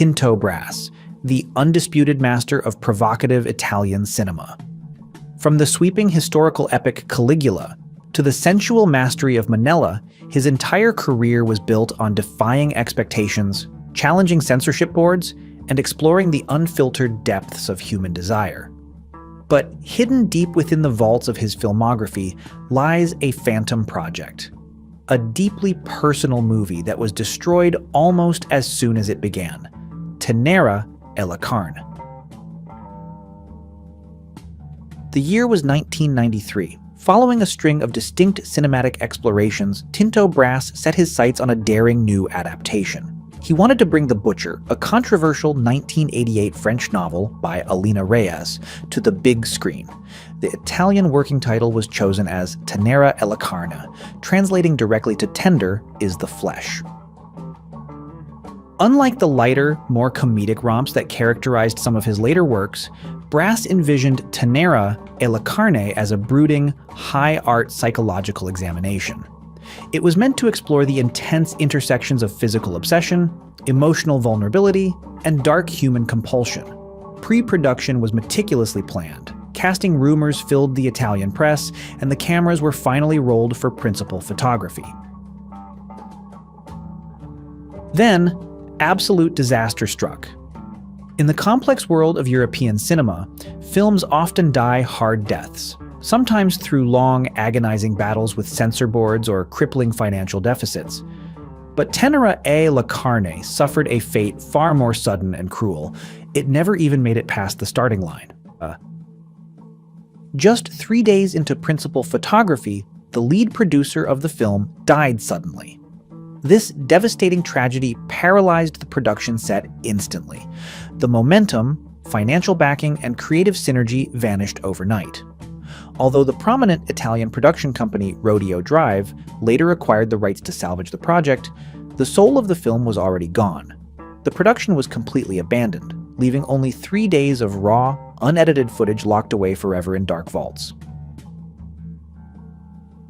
Tinto Brass, the undisputed master of provocative Italian cinema. From the sweeping historical epic Caligula to the sensual mastery of Manella, his entire career was built on defying expectations, challenging censorship boards, and exploring the unfiltered depths of human desire. But hidden deep within the vaults of his filmography lies a phantom project, a deeply personal movie that was destroyed almost as soon as it began, Tenera e la Carne. The year was 1993. Following a string of distinct cinematic explorations, Tinto Brass set his sights on a daring new adaptation. He wanted to bring The Butcher, a controversial 1988 French novel by Alina Reyes, to the big screen. The Italian working title was chosen as Tenera e la Carne, translating directly to tender is the flesh. Unlike the lighter, more comedic romps that characterized some of his later works, Brass envisioned Tenera e la Carne as a brooding, high-art psychological examination. It was meant to explore the intense intersections of physical obsession, emotional vulnerability, and dark human compulsion. Pre-production was meticulously planned. Casting rumors filled the Italian press, and the cameras were finally rolled for principal photography. Then, absolute disaster struck. In the complex world of European cinema, films often die hard deaths, sometimes through long, agonizing battles with censor boards or crippling financial deficits. But Tenera e la Carne suffered a fate far more sudden and cruel. It never even made it past the starting line. Just 3 days into principal photography, the lead producer of the film died suddenly. This devastating tragedy paralyzed the production set instantly. The momentum, financial backing, and creative synergy vanished overnight. Although the prominent Italian production company Rodeo Drive later acquired the rights to salvage the project, the soul of the film was already gone. The production was completely abandoned, leaving only 3 days of raw, unedited footage locked away forever in dark vaults.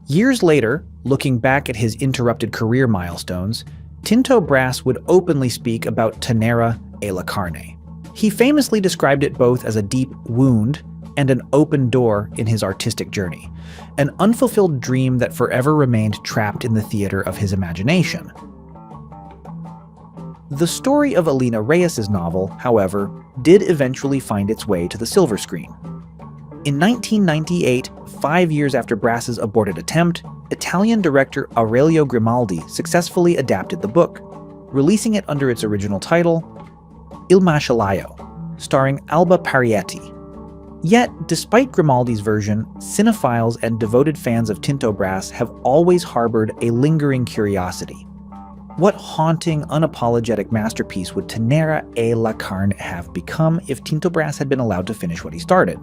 Years later, looking back at his interrupted career milestones, Tinto Brass would openly speak about Tenera e la Carne. He famously described it both as a deep wound and an open door in his artistic journey, an unfulfilled dream that forever remained trapped in the theater of his imagination. The story of Alina Reyes' novel, however, did eventually find its way to the silver screen. In 1998, 5 years after Brass's aborted attempt, Italian director Aurelio Grimaldi successfully adapted the book, releasing it under its original title, Il Macellaio, starring Alba Parietti. Yet, despite Grimaldi's version, cinephiles and devoted fans of Tinto Brass have always harbored a lingering curiosity. What haunting, unapologetic masterpiece would Tenera e la Carne have become if Tinto Brass had been allowed to finish what he started?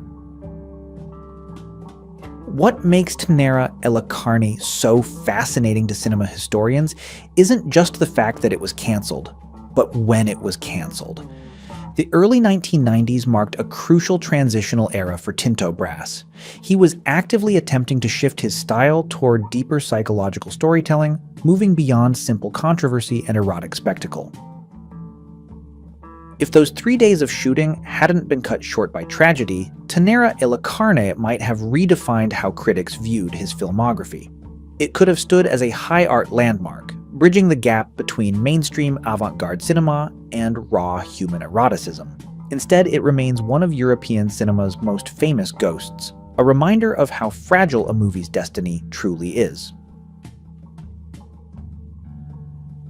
What makes Tenera e la Carne so fascinating to cinema historians isn't just the fact that it was canceled, but when it was canceled. The early 1990s marked a crucial transitional era for Tinto Brass. He was actively attempting to shift his style toward deeper psychological storytelling, moving beyond simple controversy and erotic spectacle. If those 3 days of shooting hadn't been cut short by tragedy, Tenera e la Carne might have redefined how critics viewed his filmography. It could have stood as a high art landmark, bridging the gap between mainstream avant-garde cinema and raw human eroticism. Instead, it remains one of European cinema's most famous ghosts, a reminder of how fragile a movie's destiny truly is.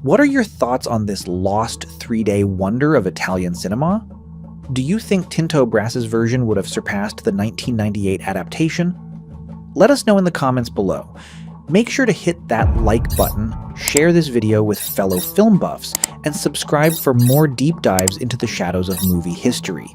What are your thoughts on this lost 3-day wonder of Italian cinema? Do you think Tinto Brass's version would have surpassed the 1998 adaptation? Let us know in the comments below. Make sure to hit that like button, share this video with fellow film buffs, and subscribe for more deep dives into the shadows of movie history.